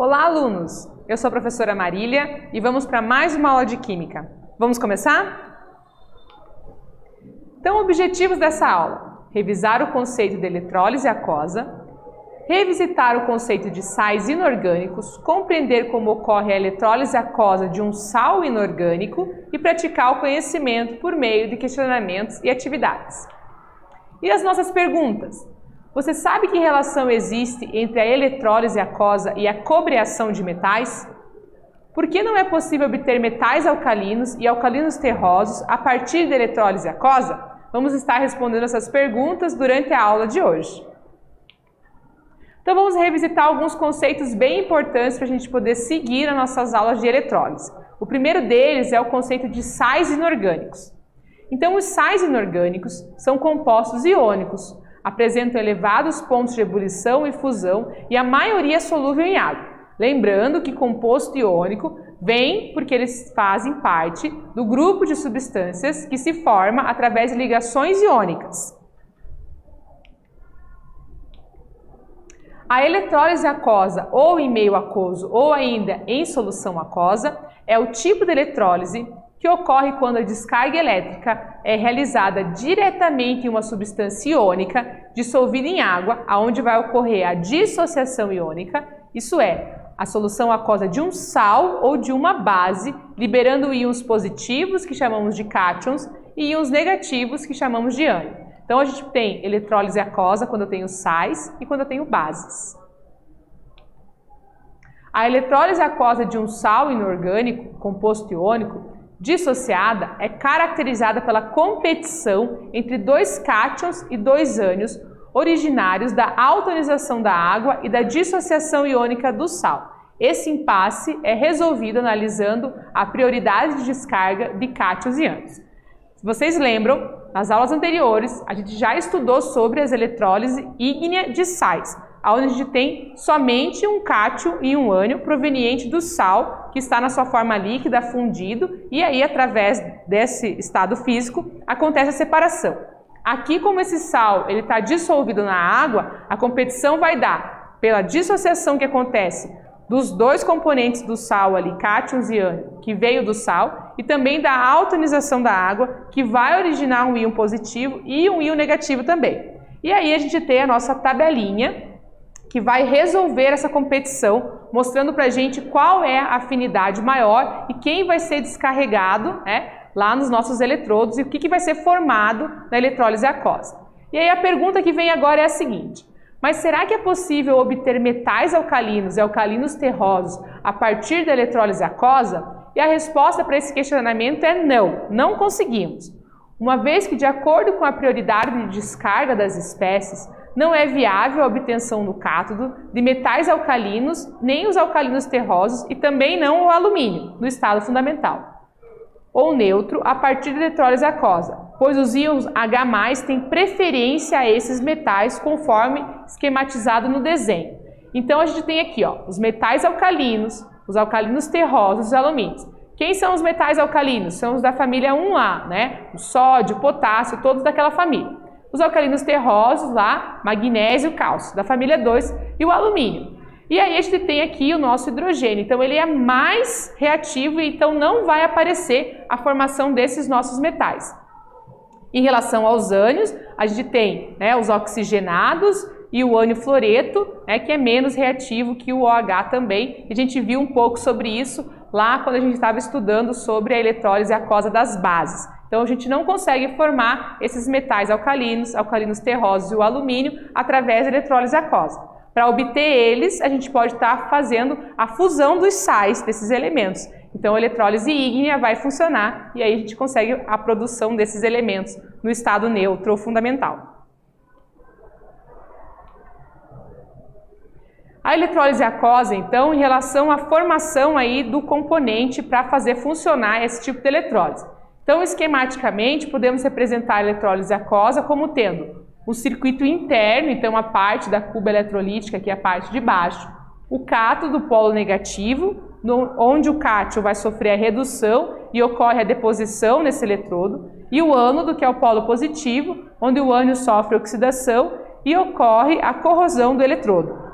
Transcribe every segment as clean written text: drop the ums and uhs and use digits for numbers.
Olá, alunos! Eu sou a professora Marília e vamos para mais uma aula de Química. Vamos começar? Então, objetivos dessa aula: revisar o conceito de eletrólise aquosa, revisitar o conceito de sais inorgânicos, compreender como ocorre a eletrólise aquosa de um sal inorgânico e praticar o conhecimento por meio de questionamentos e atividades. E as nossas perguntas? Você sabe que relação existe entre a eletrólise aquosa e a cobreação de metais? Por que não é possível obter metais alcalinos e alcalinos terrosos a partir da eletrólise aquosa? Vamos estar respondendo essas perguntas durante a aula de hoje. Então vamos revisitar alguns conceitos bem importantes para a gente poder seguir as nossas aulas de eletrólise. O primeiro deles é o conceito de sais inorgânicos. Então os sais inorgânicos são compostos iônicos, apresentam elevados pontos de ebulição e fusão e a maioria é solúvel em água. Lembrando que composto iônico vem porque eles fazem parte do grupo de substâncias que se forma através de ligações iônicas. A eletrólise aquosa, ou em meio aquoso ou ainda em solução aquosa, é o tipo de eletrólise que ocorre quando a descarga elétrica é realizada diretamente em uma substância iônica dissolvida em água, onde vai ocorrer a dissociação iônica, isso é, a solução aquosa de um sal ou de uma base, liberando íons positivos, que chamamos de cátions, e íons negativos, que chamamos de ânion. Então a gente tem eletrólise aquosa quando eu tenho sais e quando eu tenho bases. A eletrólise aquosa de um sal inorgânico, composto iônico, dissociada, é caracterizada pela competição entre dois cátions e dois ânions, originários da autonização da água e da dissociação iônica do sal. Esse impasse é resolvido analisando a prioridade de descarga de cátions e ânions. Se vocês lembram, nas aulas anteriores, a gente já estudou sobre as eletrólise ígnea de sais, onde a gente tem somente um cátion e um ânion proveniente do sal, que está na sua forma líquida, fundido, e aí, através desse estado físico, acontece a separação. Aqui, como esse sal está dissolvido na água, a competição vai dar pela dissociação que acontece dos dois componentes do sal ali, cátions e ânion, que veio do sal, e também da autonização da água, que vai originar um íon positivo e um íon negativo também. E aí a gente tem a nossa tabelinha, que vai resolver essa competição, mostrando para a gente qual é a afinidade maior e quem vai ser descarregado, lá nos nossos eletrodos e o que vai ser formado na eletrólise aquosa. E aí a pergunta que vem agora é a seguinte: mas será que é possível obter metais alcalinos e alcalinos terrosos a partir da eletrólise aquosa? E a resposta para esse questionamento é não, não conseguimos. Uma vez que, de acordo com a prioridade de descarga das espécies, não é viável a obtenção no cátodo de metais alcalinos, nem os alcalinos terrosos e também não o alumínio, no estado fundamental, ou neutro, a partir da eletrólise aquosa, pois os íons H+ têm preferência a esses metais conforme esquematizado no desenho. Então a gente tem aqui os metais alcalinos, os alcalinos terrosos e os alumínios. Quem são os metais alcalinos? São os da família 1A, o sódio, o potássio, todos daquela família. Os alcalinos terrosos lá, magnésio e cálcio, da família 2, e o alumínio. E aí a gente tem aqui o nosso hidrogênio, então ele é mais reativo e então não vai aparecer a formação desses nossos metais. Em relação aos ânions, a gente tem os oxigenados e o ânion fluoreto, que é menos reativo que o OH também. A gente viu um pouco sobre isso lá quando a gente estava estudando sobre a eletrólise aquosa das bases. Então a gente não consegue formar esses metais alcalinos, alcalinos terrosos e o alumínio através da eletrólise aquosa. Para obter eles, a gente pode estar fazendo a fusão dos sais desses elementos. Então a eletrólise ígnea vai funcionar e aí a gente consegue a produção desses elementos no estado neutro ou fundamental. A eletrólise aquosa, então, em relação à formação aí do componente para fazer funcionar esse tipo de eletrólise. Então, esquematicamente, podemos representar a eletrólise aquosa como tendo um circuito interno, então a parte da cuba eletrolítica, que é a parte de baixo, o cátodo do polo negativo, onde o cátion vai sofrer a redução e ocorre a deposição nesse eletrodo, e o ânodo, que é o polo positivo, onde o ânion sofre oxidação e ocorre a corrosão do eletrodo.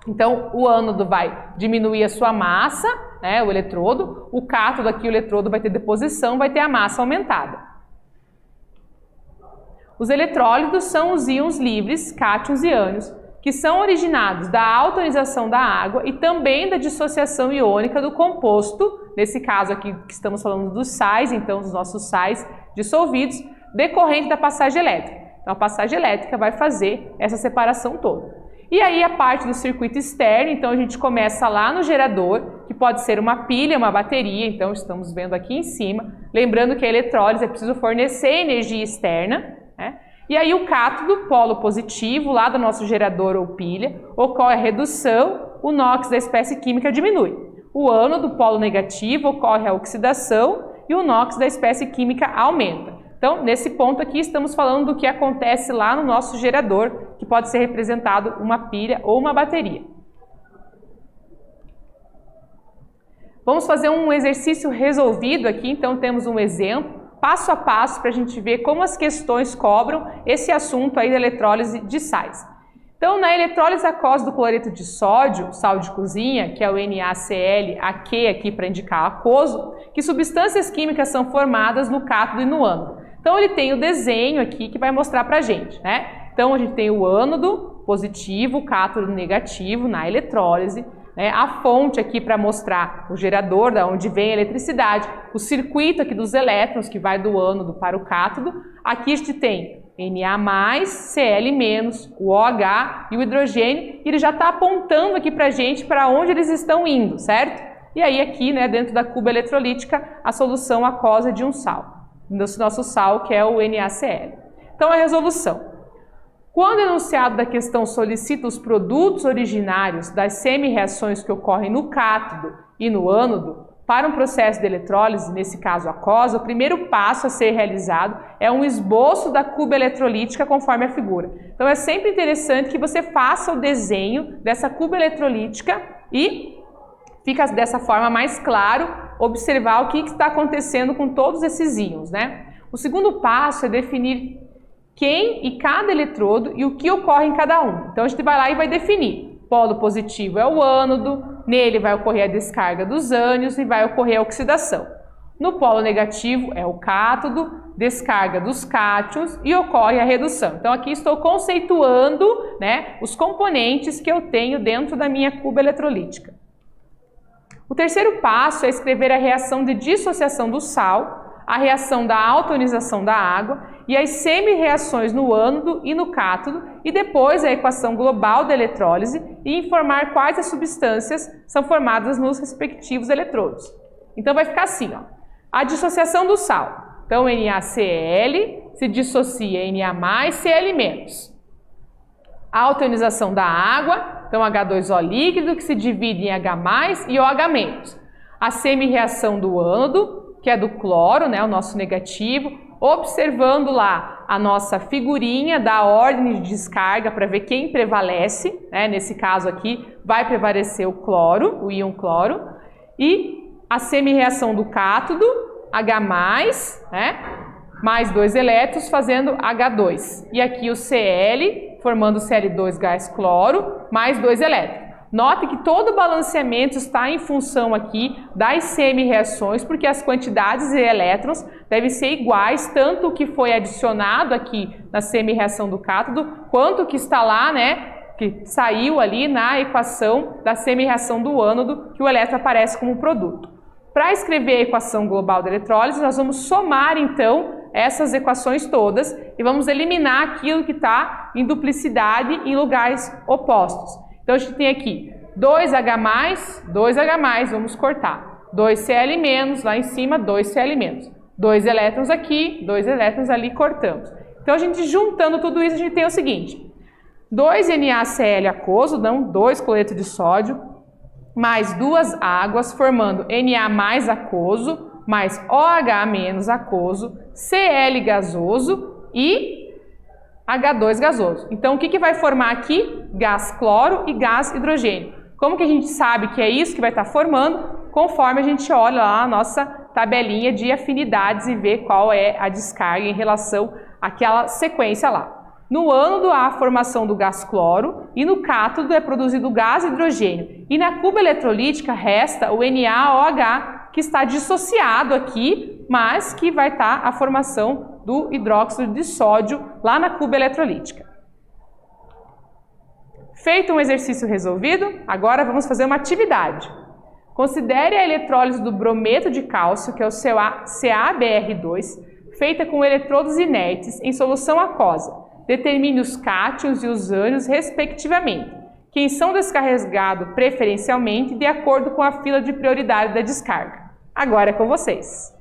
Então, o ânodo vai diminuir a sua massa, né, o eletrodo, o cátodo aqui, o eletrodo vai ter deposição, vai ter a massa aumentada. Os eletrólitos são os íons livres, cátions e ânions, que são originados da autoionização da água e também da dissociação iônica do composto, nesse caso aqui que estamos falando dos sais, então dos nossos sais dissolvidos, decorrente da passagem elétrica. Então, a passagem elétrica vai fazer essa separação toda. E aí a parte do circuito externo, então a gente começa lá no gerador, que pode ser uma pilha, uma bateria, então estamos vendo aqui em cima. Lembrando que a eletrólise é preciso fornecer energia externa, né? E aí o cátodo, polo positivo, lá do nosso gerador ou pilha, ocorre a redução, o NOx da espécie química diminui. O ânodo, polo negativo, ocorre a oxidação e o NOx da espécie química aumenta. Então, nesse ponto aqui, estamos falando do que acontece lá no nosso gerador, que pode ser representado uma pilha ou uma bateria. Vamos fazer um exercício resolvido aqui, então temos um exemplo, passo a passo, para a gente ver como as questões cobram esse assunto aí da eletrólise de sais. Então, na eletrólise aquosa do cloreto de sódio, sal de cozinha, que é o NaCl, Aq aqui para indicar aquoso, que substâncias químicas são formadas no cátodo e no ânodo. Então, ele tem o desenho aqui que vai mostrar para a gente, né? Então, a gente tem o ânodo positivo, o cátodo negativo na eletrólise, né? A fonte aqui para mostrar o gerador, da onde vem a eletricidade, o circuito aqui dos elétrons, que vai do ânodo para o cátodo. Aqui a gente tem Na+, Cl-, o OH e o hidrogênio, e ele já está apontando aqui para a gente para onde eles estão indo, certo? E aí aqui, né, dentro da cuba eletrolítica, a solução aquosa de um sal. Nosso sal, que é o NaCl. Então, a resolução. Quando o enunciado da questão solicita os produtos originários das semi-reações que ocorrem no cátodo e no ânodo, para um processo de eletrólise, nesse caso aquosa, o primeiro passo a ser realizado é um esboço da cuba eletrolítica conforme a figura. Então, é sempre interessante que você faça o desenho dessa cuba eletrolítica e fica dessa forma mais claro observar o que está acontecendo com todos esses íons, né? O segundo passo é definir quem e cada eletrodo e o que ocorre em cada um. Então, a gente vai lá e vai definir. Polo positivo é o ânodo, nele vai ocorrer a descarga dos ânions e vai ocorrer a oxidação. No polo negativo é o cátodo, descarga dos cátions e ocorre a redução. Então, aqui estou conceituando, né, os componentes que eu tenho dentro da minha cuba eletrolítica. O terceiro passo é escrever a reação de dissociação do sal, a reação da autoionização da água e as semi-reações no ânodo e no cátodo e depois a equação global da eletrólise e informar quais as substâncias são formadas nos respectivos eletrodos. Então vai ficar assim, ó, a dissociação do sal. Então NaCl se dissocia em Na+, Cl-. A autoionização da água, então H2O líquido, que se divide em H+ e OH-. A semi-reação do ânodo, que é do cloro, né, o nosso negativo, observando lá a nossa figurinha da ordem de descarga para ver quem prevalece, né, nesse caso aqui vai prevalecer o cloro, o íon cloro, e a semi-reação do cátodo, H+, né, mais 2 elétrons fazendo H2. E aqui o Cl, formando Cl2 gás cloro, mais 2 elétrons. Note que todo o balanceamento está em função aqui das semi-reações, porque as quantidades de elétrons devem ser iguais, tanto o que foi adicionado aqui na semi-reação do cátodo, quanto o que está lá, né, que saiu ali na equação da semi-reação do ânodo, que o elétron aparece como produto. Para escrever a equação global da eletrólise, nós vamos somar, então, essas equações todas e vamos eliminar aquilo que está em duplicidade em lugares opostos. Então, a gente tem aqui 2H+, 2H+, vamos cortar. 2Cl-, lá em cima, 2Cl-. 2 elétrons aqui, 2 elétrons ali, cortamos. Então, a gente juntando tudo isso, a gente tem o seguinte. 2 NaCl aquoso, dão 2 cloreto de sódio, mais 2 águas, formando Na+ aquoso, mais OH- aquoso, Cl gasoso e H2 gasoso. Então, o que vai formar aqui? Gás cloro e gás hidrogênio. Como que a gente sabe que é isso que vai estar formando? Conforme a gente olha lá a nossa tabelinha de afinidades e vê qual é a descarga em relação àquela sequência lá. No ânodo há a formação do gás cloro e no cátodo é produzido o gás hidrogênio. E na cuba eletrolítica resta o NaOH, que está dissociado aqui, mas que vai estar a formação do hidróxido de sódio lá na cuba eletrolítica. Feito um exercício resolvido, agora vamos fazer uma atividade. Considere a eletrólise do brometo de cálcio, que é o CaBr2, feita com eletrodos inertes em solução aquosa. Determine os cátions e os ânions, respectivamente, que são descarregados preferencialmente de acordo com a fila de prioridade da descarga. Agora é com vocês.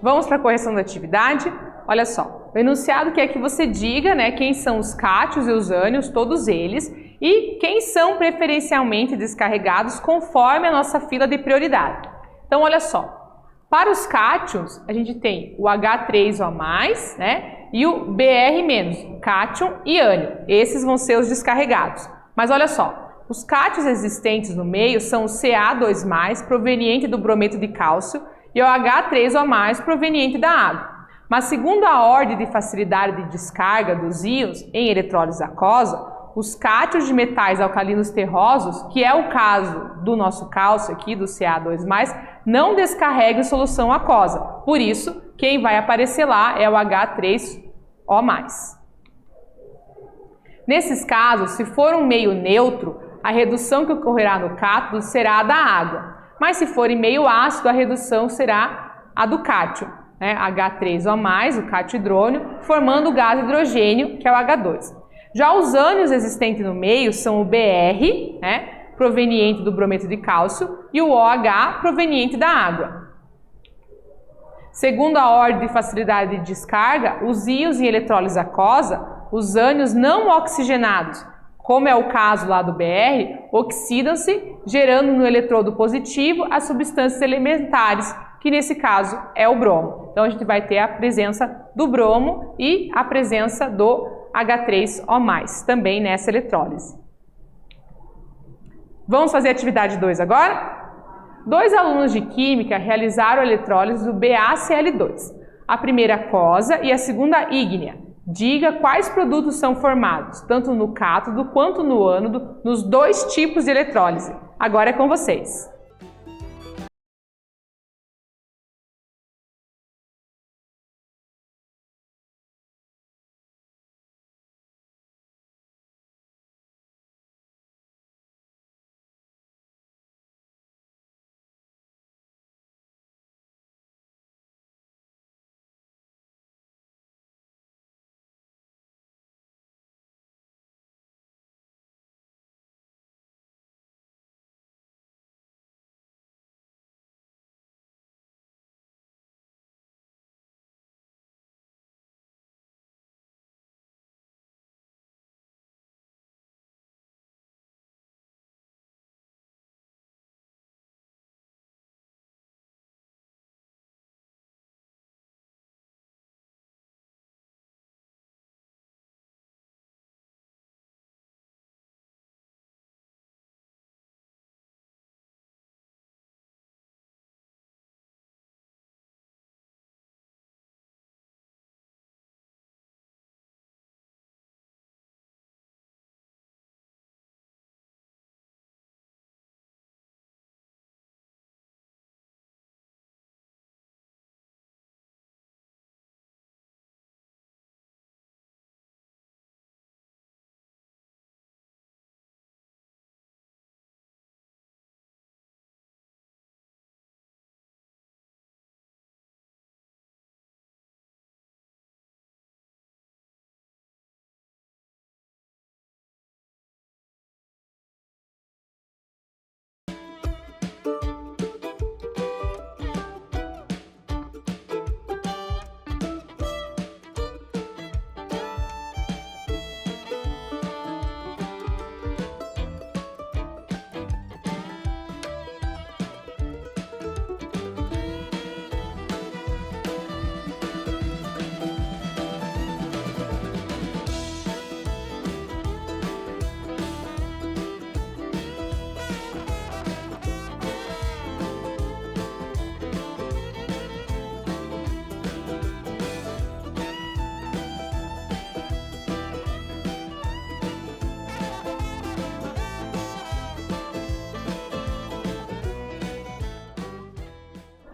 Vamos para a correção da atividade? Olha só, o enunciado quer que você diga, quem são os cátions e os ânions, todos eles, e quem são preferencialmente descarregados conforme a nossa fila de prioridade. Então, olha só, para os cátions, a gente tem o H3O+, e o Br-, cátion e ânion. Esses vão ser os descarregados. Mas olha só, os cátions existentes no meio são o Ca2+, proveniente do brometo de cálcio, e o H3O+, proveniente da água. Mas segundo a ordem de facilidade de descarga dos íons em eletrólise aquosa, os cátions de metais alcalinos terrosos, que é o caso do nosso cálcio aqui, do Ca2+, não descarregam em solução aquosa. Por isso, quem vai aparecer lá é o H3O+. Nesses casos, se for um meio neutro, a redução que ocorrerá no cátodo será a da água. Mas se for em meio ácido, a redução será a do cátion, H3O+, o cátion hidrônio, formando o gás hidrogênio, que é o H2. Já os ânions existentes no meio são o Br, proveniente do brometo de cálcio, e o OH, proveniente da água. Segundo a ordem de facilidade de descarga, os íons em eletrólise aquosa, os ânions não oxigenados, como é o caso lá do Br, oxidam-se, gerando no eletrodo positivo as substâncias elementares, que nesse caso é o bromo. Então a gente vai ter a presença do bromo e a presença do H3O+, também nessa eletrólise. Vamos fazer a atividade 2 agora? 2 alunos de Química realizaram a eletrólise do BaCl2. A primeira aquosa e a segunda ígnea. Diga quais produtos são formados, tanto no cátodo quanto no ânodo, nos dois tipos de eletrólise. Agora é com vocês.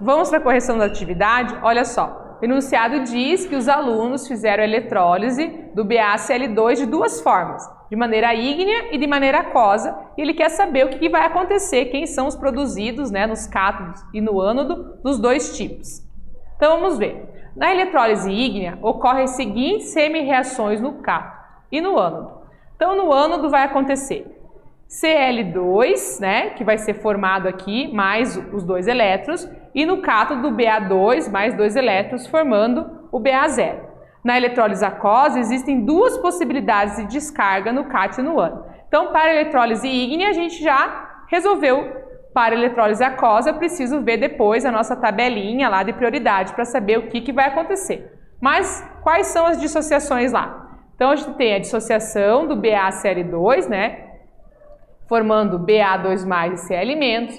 Vamos para a correção da atividade? Olha só, o enunciado diz que os alunos fizeram a eletrólise do BaCl2 de duas formas, de maneira ígnea e de maneira aquosa, e ele quer saber o que vai acontecer, quem são os produzidos, né, nos cátodos e no ânodo dos dois tipos. Então vamos ver. Na eletrólise ígnea ocorrem as seguintes semi-reações no cátodo e no ânodo. Então no ânodo vai acontecer Cl2, né, que vai ser formado aqui, mais os dois elétrons, e no cátodo Ba2 mais dois elétrons, formando o Ba0. Na eletrólise aquosa existem duas possibilidades de descarga no cátion e no ânodo. Então, para a eletrólise ígnea, a gente já resolveu. Para a eletrólise aquosa, eu preciso ver depois a nossa tabelinha lá de prioridade para saber o que vai acontecer. Mas quais são as dissociações lá? Então, a gente tem a dissociação do BaCl2, né, formando Ba2+ e C-elementos.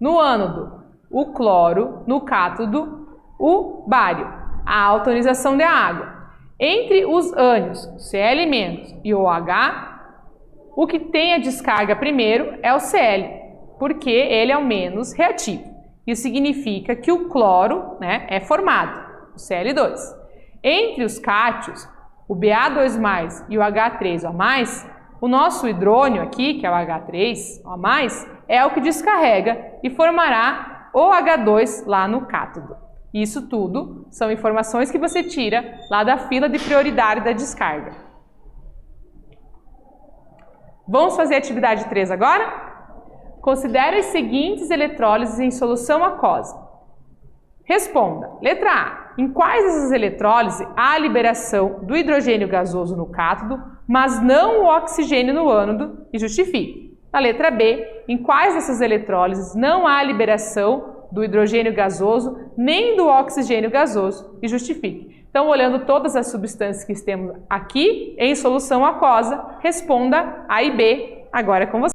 No ânodo, o cloro, no cátodo, o bário, a altonização da água. Entre os ânions, C-elementos e o OH, o que tem a descarga primeiro é o Cl, porque ele é o menos reativo. Isso significa que o cloro, né, é formado, o Cl2. Entre os cátions, o Ba2+ e o H3O+, o nosso hidrônio aqui, que é o H3O+, é o que descarrega e formará o H2 lá no cátodo. Isso tudo são informações que você tira lá da fila de prioridade da descarga. Vamos fazer a atividade 3 agora? Considere as seguintes eletrólises em solução aquosa. Responda. Letra A. Em quais dessas eletrólises há a liberação do hidrogênio gasoso no cátodo, mas não o oxigênio no ânodo, e justifique. Na letra B. Em quais dessas eletrólises não há a liberação do hidrogênio gasoso nem do oxigênio gasoso, e justifique. Então, olhando todas as substâncias que temos aqui em solução aquosa, responda A e B. Agora é com você.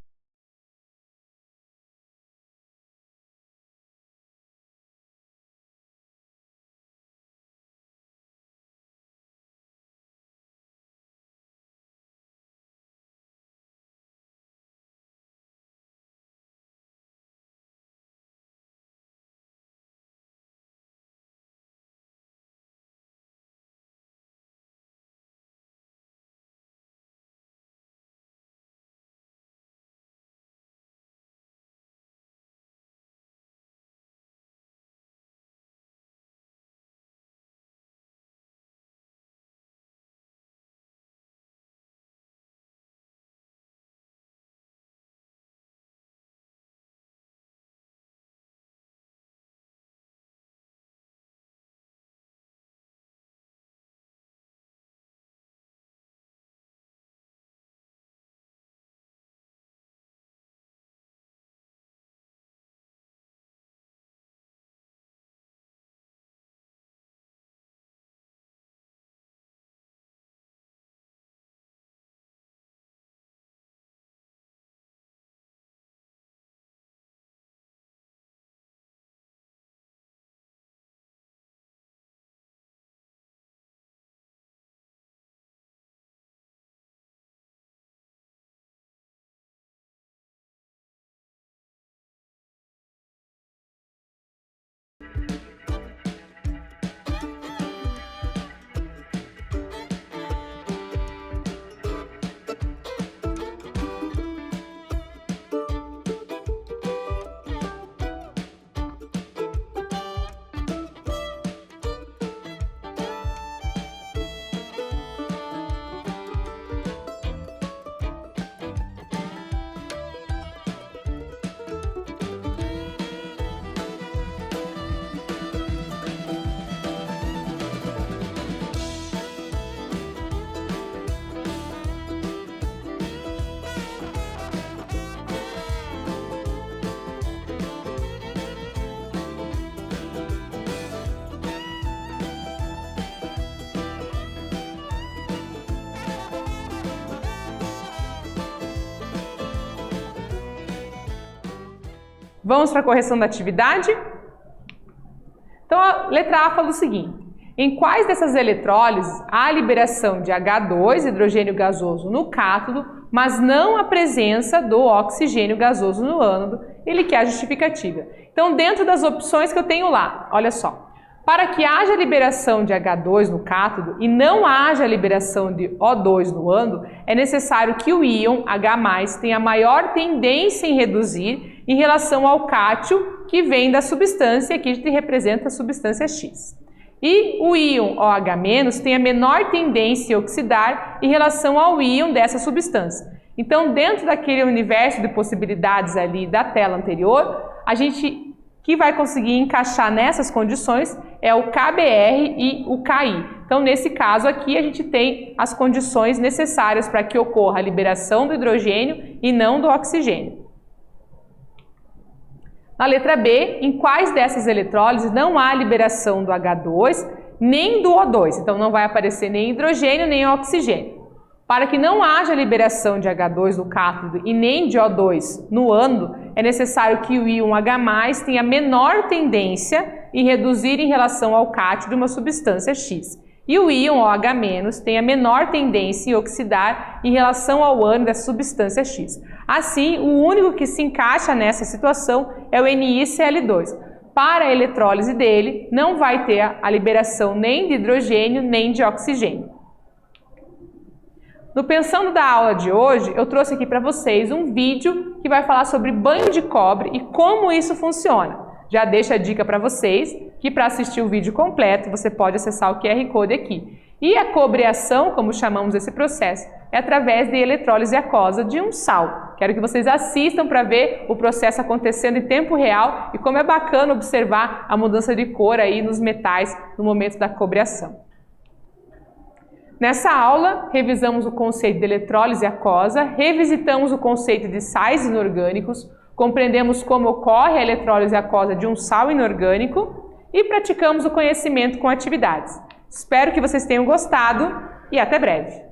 Vamos para a correção da atividade? Então, a letra A fala o seguinte: em quais dessas eletrólises há a liberação de H2, hidrogênio gasoso, no cátodo, mas não a presença do oxigênio gasoso no ânodo? Ele quer a justificativa. Então, dentro das opções que eu tenho lá, olha só. Para que haja liberação de H2 no cátodo e não haja liberação de O2 no ânodo, é necessário que o íon H+ tenha maior tendência em reduzir em relação ao cátion que vem da substância, aqui a gente representa a substância X. E o íon OH- tem a menor tendência em oxidar em relação ao íon dessa substância. Então, dentro daquele universo de possibilidades ali da tela anterior, a gente que vai conseguir encaixar nessas condições é o KBr e o KI. Então, nesse caso aqui, a gente tem as condições necessárias para que ocorra a liberação do hidrogênio e não do oxigênio. Na letra B, em quais dessas eletrólises não há liberação do H2 nem do O2? Então, não vai aparecer nem hidrogênio nem oxigênio. Para que não haja liberação de H2 no cátodo e nem de O2 no ânodo, é necessário que o íon H+ tenha menor tendência em reduzir em relação ao cátion de uma substância X. E o íon OH- tem a menor tendência em oxidar em relação ao ânodo dessa substância X. Assim, o único que se encaixa nessa situação é o NiCl2. Para a eletrólise dele, não vai ter a liberação nem de hidrogênio nem de oxigênio. No Pensando da aula de hoje, eu trouxe aqui para vocês um vídeo que vai falar sobre banho de cobre e como isso funciona. Já deixo a dica para vocês que para assistir o vídeo completo você pode acessar o QR Code aqui. E a cobreação, como chamamos esse processo, é através de eletrólise aquosa de um sal. Quero que vocês assistam para ver o processo acontecendo em tempo real e como é bacana observar a mudança de cor aí nos metais no momento da cobreação. Nessa aula, revisamos o conceito de eletrólise aquosa, revisitamos o conceito de sais inorgânicos, compreendemos como ocorre a eletrólise aquosa de um sal inorgânico e praticamos o conhecimento com atividades. Espero que vocês tenham gostado e até breve!